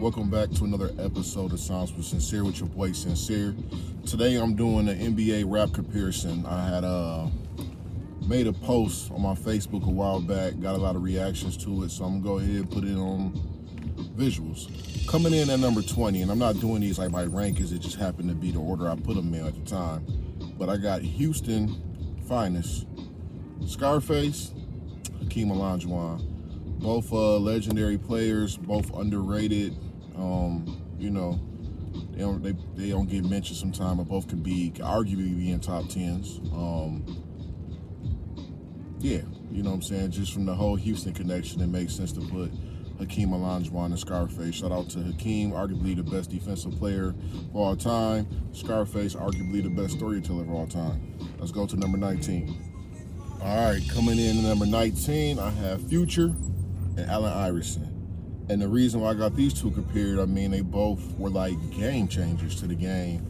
Welcome back to another episode of Sounds with Sincere with your boy Sincere. Today I'm doing an NBA rap comparison. I had made a post on my Facebook a while back, got a lot of reactions to it, so I'm gonna go ahead and put it on visuals. Coming in at number 20, and I'm not doing these like by rankings, it just happened to be the order I put them in at the time. But I got Houston Finest, Scarface, Hakeem Olajuwon. Both legendary players, both underrated. They don't get mentioned sometimes, but both could arguably be in top tens. You know what I'm saying? Just from the whole Houston connection, it makes sense to put Hakeem Olajuwon and Scarface. Shout out to Hakeem, arguably the best defensive player of all time. Scarface, arguably the best storyteller of all time. Let's go to number 19. All right, coming in at number 19, I have Future and Allen Iverson. And the reason why I got these two compared, they both were like game changers to the game.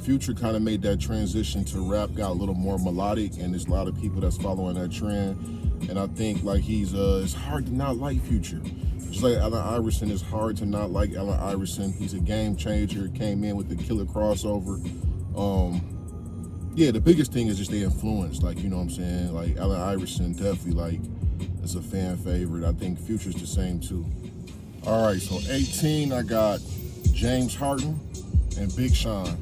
Future kind of made that transition to rap, got a little more melodic, and there's a lot of people that's following that trend. And I think like it's hard to not like Future. Just like Allen Iverson, it's hard to not like Allen Iverson. He's a game changer, came in with the killer crossover. The biggest thing is just the influence, like, you know what I'm saying? Like Allen Iverson definitely is a fan favorite. I think Future's the same too. All right, so 18, I got James Harden and Big Sean.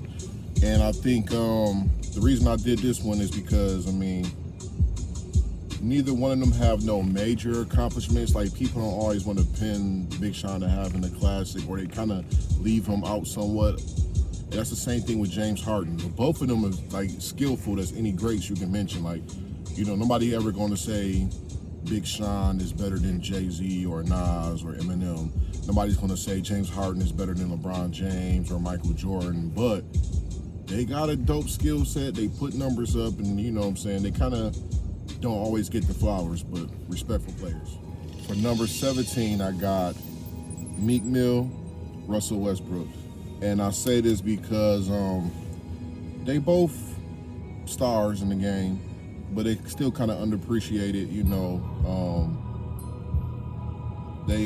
And I think the reason I did this one is because, neither one of them have no major accomplishments. Like, people don't always want to pin Big Sean to having a classic, or they kind of leave him out somewhat. And that's the same thing with James Harden. But both of them are skillful as any greats you can mention. Nobody ever going to say Big Sean is better than Jay-Z or Nas or Eminem. Nobody's going to say James Harden is better than LeBron James or Michael Jordan, but they got a dope skill set. They put numbers up, and you know what I'm saying, they kind of don't always get the flowers, but respectful players. For number 17, I got Meek Mill, Russell Westbrook. And I say this because they both stars in the game, but they still kind of underappreciated, they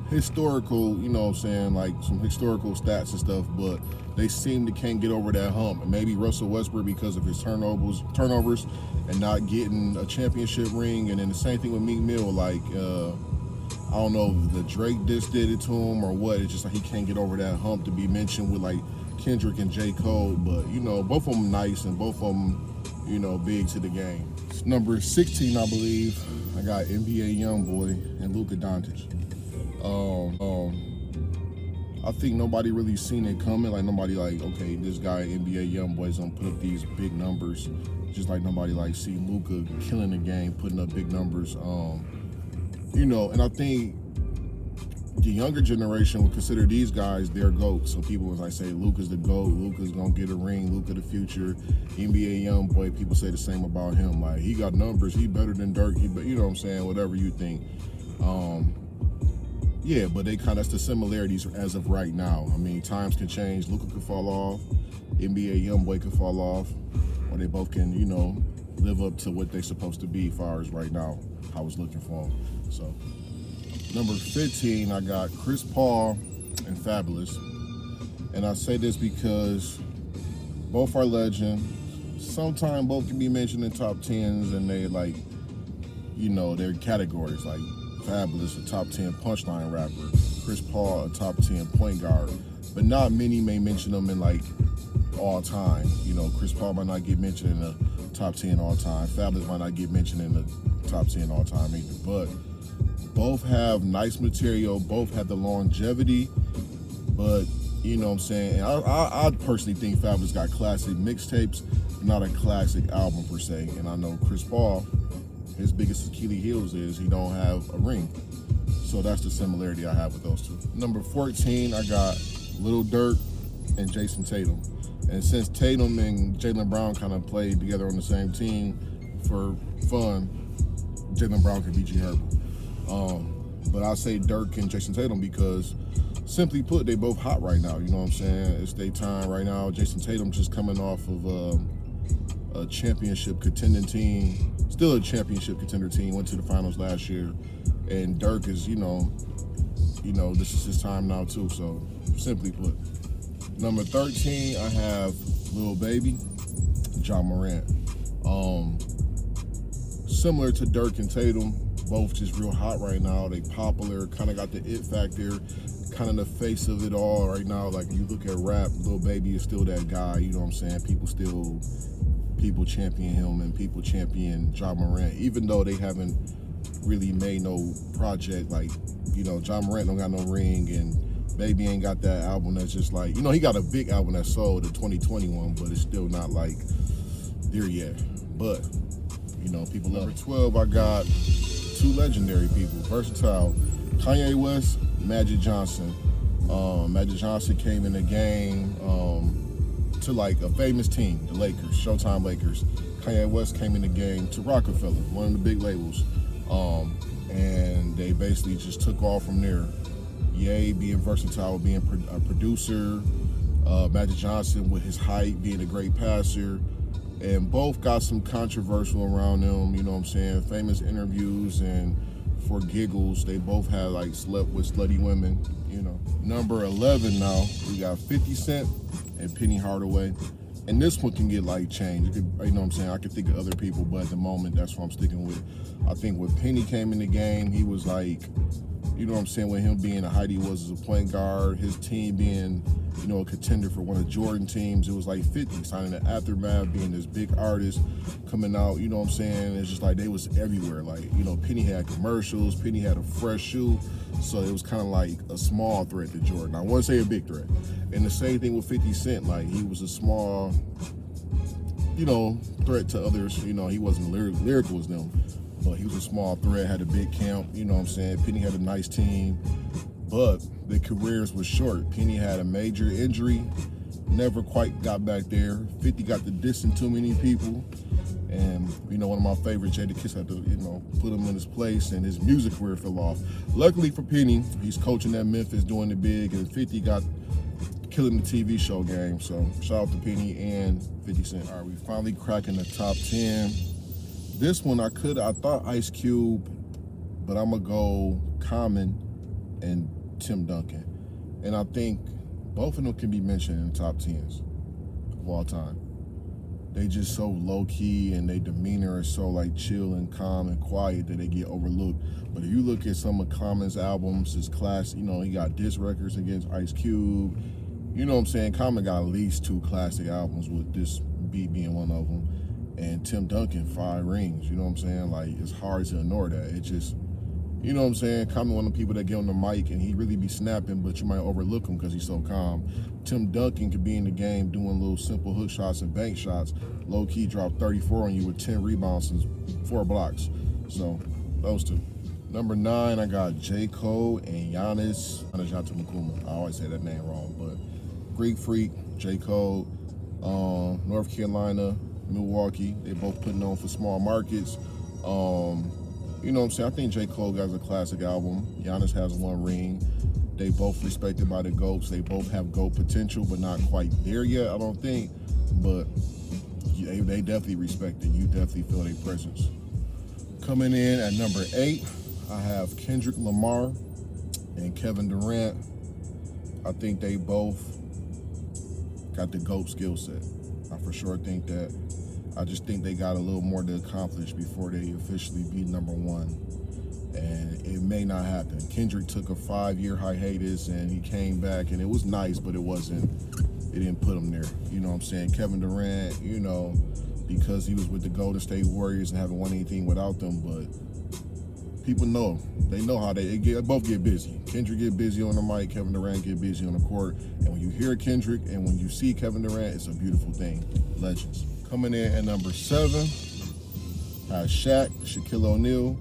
historical, some historical stats and stuff, but they seem to can't get over that hump. And maybe Russell Westbrook because of his turnovers and not getting a championship ring. And then the same thing with Meek Mill, I don't know if the Drake diss did it to him or what. It's just like he can't get over that hump to be mentioned with Kendrick and J. Cole. But, both of them nice and both of them, big to the game. Number 16, I believe, I got NBA Youngboy and Luka Doncic. I think nobody really seen it coming. Nobody okay, this guy NBA Youngboy's gonna put up these big numbers. Just like nobody see Luka killing the game, putting up big numbers. And I think the younger generation would consider these guys their GOAT. So people would say Luka's the GOAT, Luka's gonna get a ring, Luka the future. NBA Youngboy, people say the same about him. He got numbers, he better than Dirk, you know what I'm saying, whatever you think. But that's the similarities as of right now. Times can change, Luka could fall off, NBA Youngboy could fall off, or they both can, live up to what they're supposed to be as far as right now, how it's looking for them. So, number 15, I got Chris Paul and Fabulous. And I say this because both are legend. Sometimes both can be mentioned in top 10s, and they their categories. Fabulous, a top 10 punchline rapper. Chris Paul, a top 10 point guard. But not many may mention them in all time. Chris Paul might not get mentioned in the top 10 all time. Fabulous might not get mentioned in the top 10 all time either. But both have nice material, both have the longevity, but you know what I'm saying? I personally think Fabulous got classic mixtapes, not a classic album per se. And I know Chris Paul, his biggest Achilles heels is he don't have a ring. So that's the similarity I have with those two. Number 14, I got Lil Durk and Jason Tatum. And since Tatum and Jaylen Brown kind of played together on the same team for fun, Jaylen Brown could be G Herbo. But I say Dirk and Jason Tatum because, simply put, they both hot right now. You know what I'm saying? It's their time right now. Jason Tatum just coming off of a championship contending team, still a championship contender team, went to the finals last year. And Dirk is, you know, this is his time now too. So simply put, number 13, I have Lil Baby, Ja Morant. Similar to Dirk and Tatum, both just real hot right now. They popular, kind of got the it factor, kind of the face of it all right now. Like you look at rap, Lil Baby is still that guy. You know what I'm saying? People champion him and people champion Ja Morant, even though they haven't really made no project. Like, you know, Ja Morant don't got no ring, and Baby ain't got that album that's just like, you know, he got a big album that sold, the 2021, but it's still not like there yet. But, you know, people love it. 12, I got two legendary people, versatile, Kanye West, Magic Johnson. Magic Johnson came in the game to like a famous team, the Lakers, Showtime Lakers. Kanye West came in the game to Rockefeller, one of the big labels. And they basically just took off from there. Ye being versatile, being a producer, Magic Johnson with his height, being a great passer, and both got some controversial around them, you know what I'm saying, famous interviews, and for giggles, they both had like slept with slutty women, you know. Number 11 now, we got 50 Cent and Penny Hardaway. And this one can get like changed. You know what I'm saying? I could think of other people, but at the moment, that's what I'm sticking with. I think when Penny came in the game, he was like, you know what I'm saying, with him being the height he was as a point guard, his team being, you know, a contender for one of Jordan teams, it was like 50, signing the Aftermath, being this big artist coming out, you know what I'm saying? It's just like they was everywhere. Like, you know, Penny had commercials, Penny had a fresh shoe, so it was kind of like a small threat to Jordan. I wouldn't say a big threat. And the same thing with 50 Cent, like he was a small, you know, threat to others. You know, he wasn't lyrical as them, but he was a small threat, had a big camp, you know what I'm saying? Penny had a nice team, but their careers were short. Penny had a major injury, never quite got back there. 50 got to dissing too many people. And, you know, one of my favorites, Jadakiss, had to, you know, put him in his place, and his music career fell off. Luckily for Penny, he's coaching at Memphis, doing it big, and 50 got killing the TV show game. So shout out to Penny and 50 Cent. All right, we finally cracking the top 10. This one I thought Ice Cube, but I'm gonna go Common and Tim Duncan. And I think both of them can be mentioned in the top 10s of all time. They just so low key, and their demeanor is so like chill and calm and quiet that they get overlooked. But if you look at some of Common's albums, his class, you know, he got diss records against Ice Cube. You know what I'm saying? Common got at least 2 classic albums, with this beat being one of them. And Tim Duncan, 5 rings. You know what I'm saying? Like, it's hard to ignore that. It just, you know what I'm saying? Common one of the people that get on the mic and he really be snapping, but you might overlook him because he's so calm. Tim Duncan could be in the game doing little simple hook shots and bank shots. Low key drop 34 on you with 10 rebounds and 4 blocks. So, those two. Number 9, I got J. Cole and Giannis Antetokounmpo. I always say that name wrong, but Greek Freak, J. Cole, North Carolina, Milwaukee. They both putting on for small markets. You know what I'm saying? I think J. Cole has a classic album. Giannis has 1 ring. They both respected by the GOATs. They both have GOAT potential, but not quite there yet, I don't think. But they definitely respect it. You definitely feel their presence. Coming in at number 8, I have Kendrick Lamar and Kevin Durant. I think they both got the GOAT skill set. I for sure think that. I just think they got a little more to accomplish before they officially be number 1. And it may not happen. Kendrick took a 5-year hiatus and he came back, and it was nice, but it didn't put him there. You know what I'm saying? Kevin Durant, you know, because he was with the Golden State Warriors and haven't won anything without them, but people know. They know how they both get busy. Kendrick get busy on the mic, Kevin Durant get busy on the court. And when you hear Kendrick and when you see Kevin Durant, it's a beautiful thing. Legends. Coming in at number 7, Shaq, Shaquille O'Neal,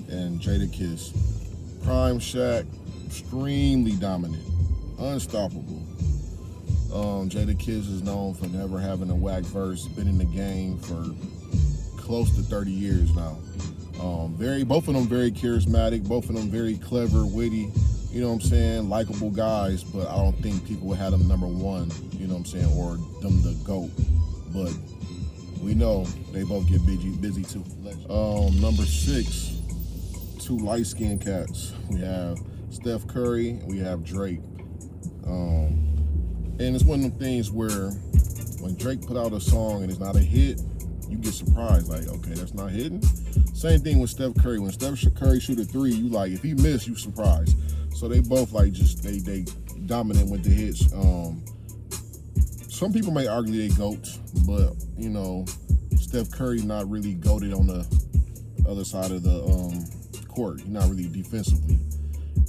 and Jadakiss. Prime Shaq, extremely dominant, unstoppable. Jadakiss is known for never having a whack verse, been in the game for close to 30 years now. Both of them very charismatic, both of them very clever, witty, you know what I'm saying, likable guys, but I don't think people would have them number 1, you know what I'm saying, or them the GOAT. But we know they both get busy too. Number 6, 2 light-skinned cats. We have Steph Curry, and we have Drake. And it's one of them things where when Drake put out a song and it's not a hit, you get surprised, like, okay, that's not hitting. Same thing with Steph Curry. When Steph Curry shoot a three, you like, if he missed, you surprised. So they both like just they dominant with the hits. Some people may argue they GOATs, but you know, Steph Curry not really GOATed on the other side of the court. He's not really defensively.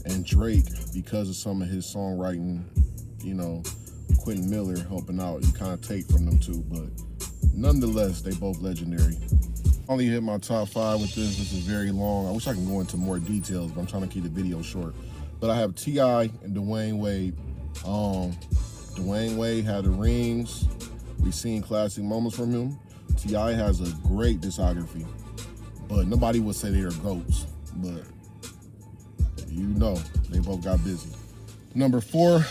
And Drake, because of some of his songwriting, you know, Quentin Miller helping out, you kind of take from them too. But nonetheless, they both legendary. I only hit my top 5 with this. This is very long. I wish I could go into more details, but I'm trying to keep the video short. But I have T.I. and Dwayne Wade. Dwayne Wade had the rings. We've seen classic moments from him. T.I. has a great discography, but nobody would say they are GOATs. But you know, they both got busy. Number 4,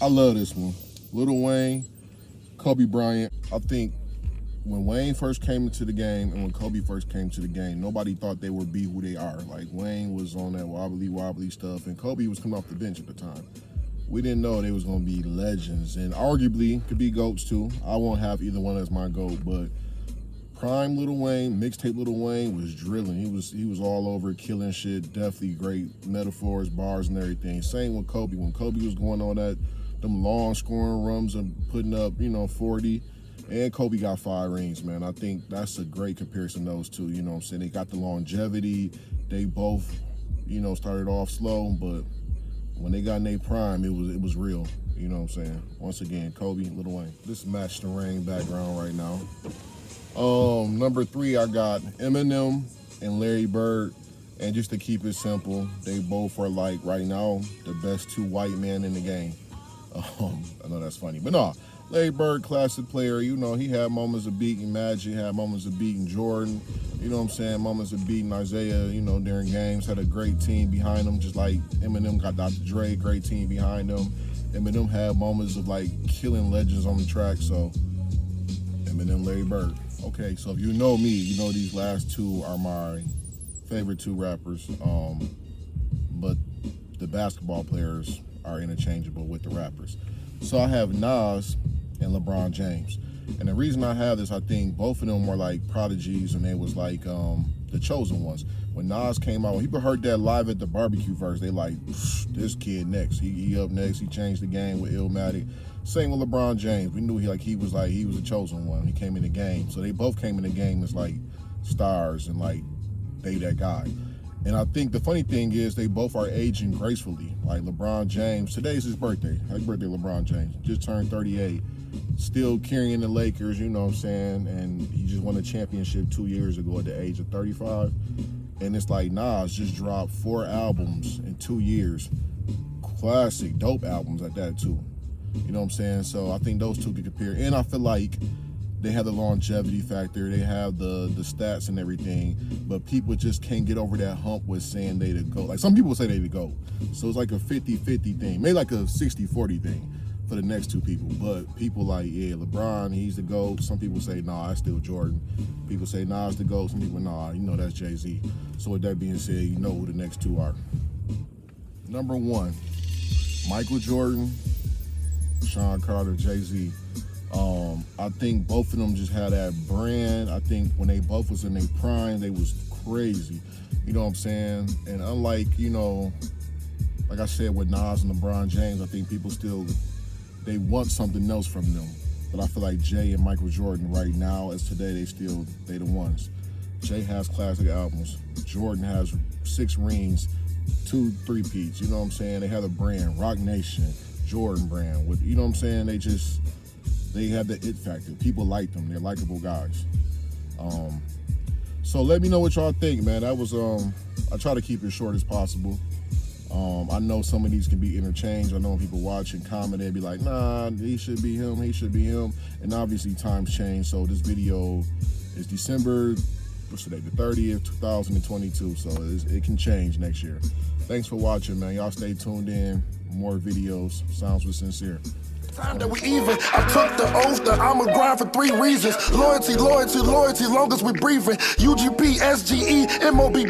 I love this one. Lil Wayne, Kobe Bryant. I think when Wayne first came into the game and when Kobe first came to the game, nobody thought they would be who they are. Like, Wayne was on that wobbly stuff, and Kobe was coming off the bench at the time. We didn't know they was going to be legends, and arguably could be GOATs too. I won't have either one as my GOAT, but prime Lil Wayne, mixtape Lil Wayne was drilling. He was all over it, killing shit. Definitely great metaphors, bars, and everything. Same with Kobe. When Kobe was going on them long scoring runs and putting up, 40. And Kobe got 5 rings, man. I think that's a great comparison, those two. You know what I'm saying? They got the longevity. They both, started off slow, but when they got in their prime, it was real. You know what I'm saying? Once again, Kobe, Lil Wayne. This match the rain background right now. Number 3, I got Eminem and Larry Bird. And just to keep it simple, they both are, like, right now, the best 2 white men in the game. I know that's funny, but no. Larry Bird, classic player, he had moments of beating Magic, had moments of beating Jordan, moments of beating Isaiah, during games, had a great team behind him, just like Eminem got Dr. Dre, great team behind him. Eminem had moments of, like, killing legends on the track, so Eminem, Larry Bird. Okay, so if you know me, you know these last 2 are my favorite 2 rappers, but the basketball players are interchangeable with the rappers. So I have Nas and LeBron James. And the reason I have this, I think both of them were like prodigies, and they was like the chosen ones. When Nas came out, when people heard that live at the barbecue verse, they like, this kid next. He up next. He changed the game with Illmatic. Same with LeBron James. We knew he was a chosen one. He came in the game. So they both came in the game as like stars and like they that guy. And I think the funny thing is they both are aging gracefully. Like LeBron James, today's his birthday. Happy birthday, LeBron James. Just turned 38. Still carrying the Lakers, you know what I'm saying? And he just won a championship 2 years ago at the age of 35. And it's like Nas just dropped 4 albums in 2 years. Classic, dope albums at that too. You know what I'm saying? So I think those two can compare. And I feel like they have the longevity factor. They have the stats and everything. But people just can't get over that hump with saying they the GOAT. Like some people say they the GOAT. So it's like a 50-50 thing. Maybe like a 60-40 thing for the next 2 people. But people like, yeah, LeBron, he's the GOAT. Some people say, nah, it's still Jordan. People say, nah, it's the GOAT. Some people, nah, that's Jay-Z. So with that being said, you know who the next 2 are. Number 1, Michael Jordan, Sean Carter, Jay-Z. I think both of them just had that brand. I think when they both was in their prime, they was crazy. You know what I'm saying? And unlike, like I said with Nas and LeBron James, I think people still, they want something else from them. But I feel like Jay and Michael Jordan right now, as today, they the ones. Jay has classic albums. Jordan has 6 rings, 2 3-peats. You know what I'm saying? They have a brand, Rock Nation, Jordan brand. With, you know what I'm saying? They have the it factor. People like them. They're likable guys. So let me know what y'all think, man. That was, I try to keep it short as possible. I know some of these can be interchanged. I know when people watch and comment, they'd be like, nah, he should be him, he should be him. And obviously times change. So this video is December, what's today, the 30th, 2022. So it can change next year. Thanks for watching, man. Y'all stay tuned in. More videos. Sounds with Sincere. Time that we even, I took the oath that I'ma grind for 3 reasons. Loyalty, loyalty, loyalty, long as we breathing. UGP, SGE, MOB.